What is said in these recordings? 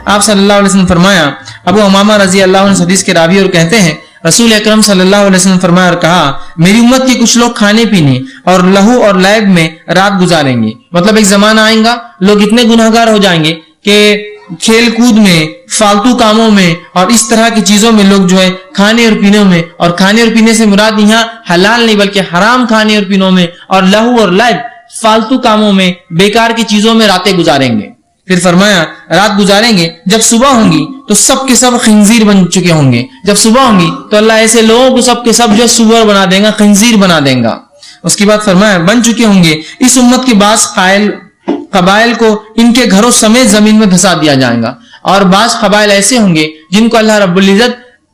آپ صلی اللہ علیہ وسلم فرمایا، ابو امامہ رضی اللہ عنہ حدیث کے راوی اور کہتے ہیں رسول اکرم صلی اللہ علیہ وسلم فرمایا اور کہا میری امت کے کچھ لوگ کھانے پینے اور لہو اور لعب میں رات گزاریں گے. مطلب ایک زمانہ آئے گا لوگ اتنے گناہگار ہو جائیں گے کہ کھیل کود میں، فالتو کاموں میں اور اس طرح کی چیزوں میں لوگ جو ہے کھانے اور پینے میں، اور کھانے اور پینے سے مراد یہاں حلال نہیں بلکہ حرام کھانے اور پینوں میں اور لہو اور لعب فالتو کاموں میں، بیکار کی چیزوں میں راتیں گزاریں گے. پھر فرمایا رات گزاریں گے، جب صبح ہوں گی تو سب کے سب خنزیر بن چکے ہوں گے. جب صبح ہوں گی تو اللہ ایسے لوگوں کو سب کے سب جو سور بنا دے گا، خنزیر بنا دے گا. اس کے بعد فرمایا بن چکے ہوں گے اس امت کے بعض قبائل کو ان کے گھروں سمیت زمین میں دھسا دیا جائے گا، اور بعض قبائل ایسے ہوں گے جن کو اللہ رب العزت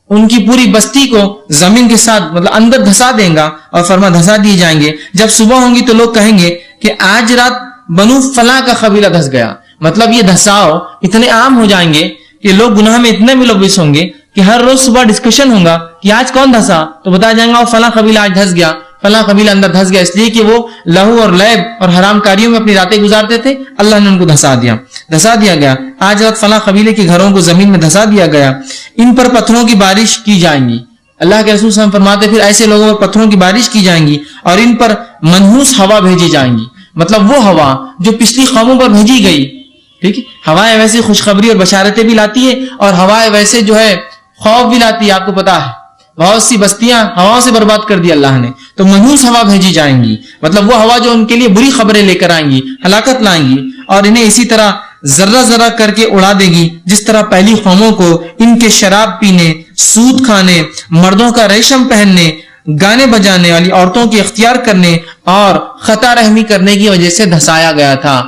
ان کی پوری بستی کو زمین کے ساتھ مطلب اندر دھسا دے گا، اور فرما دھسا دیے جائیں گے. جب صبح ہوں گی تو لوگ کہیں گے کہ آج رات بنو فلاں کا قبیلہ دھس گیا. مطلب یہ دھساؤ اتنے عام ہو جائیں گے کہ لوگ گناہ میں اتنے ملوث ہوں گے کہ ہر روز صبح ڈسکشن ہوگا کہ آج کون دھسا، تو بتایا جائے گا فلاں قبیلہ آج دھس گیا، فلاں قبیلہ اندر دھس گیا، اس لیے کہ وہ لہو اور لعب اور حرام کاریوں میں اپنی راتیں گزارتے تھے، اللہ نے ان کو دھسا دیا گیا. آج رات فلاں قبیلے کے گھروں کو زمین میں دھسا دیا گیا. ان پر پتھروں کی بارش کی جائیں گی. اللہ کے رسول صلی اللہ علیہ وسلم فرماتے پھر ایسے لوگوں پر پتھروں کی بارش کی جائیں گی اور ان پر منحوس ہوا بھیجی جائیں گی. مطلب وہ ہوا جو پچھلی قوموں پر بھیجی گئی. ٹھیک ہے، ہوائیں ویسے خوشخبری اور بشارتیں بھی لاتی ہے، اور ہوائیں ویسے جو ہے خوف بھی لاتی ہے. آپ کو پتا ہے بہت سی بستیاں ہواؤں سے برباد کر دی اللہ نے. تو منحوس ہوا بھیجی جائیں گی، مطلب وہ ہوا جو ان کے لیے بری خبریں لے کر آئیں گی، ہلاکت لائیں گی، اور انہیں اسی طرح ذرہ ذرہ کر کے اڑا دے گی جس طرح پہلی قوموں کو ان کے شراب پینے، سود کھانے، مردوں کا ریشم پہننے، گانے بجانے والی عورتوں کی اختیار کرنے اور خطا رحمی کرنے کی وجہ سے دھسایا گیا تھا.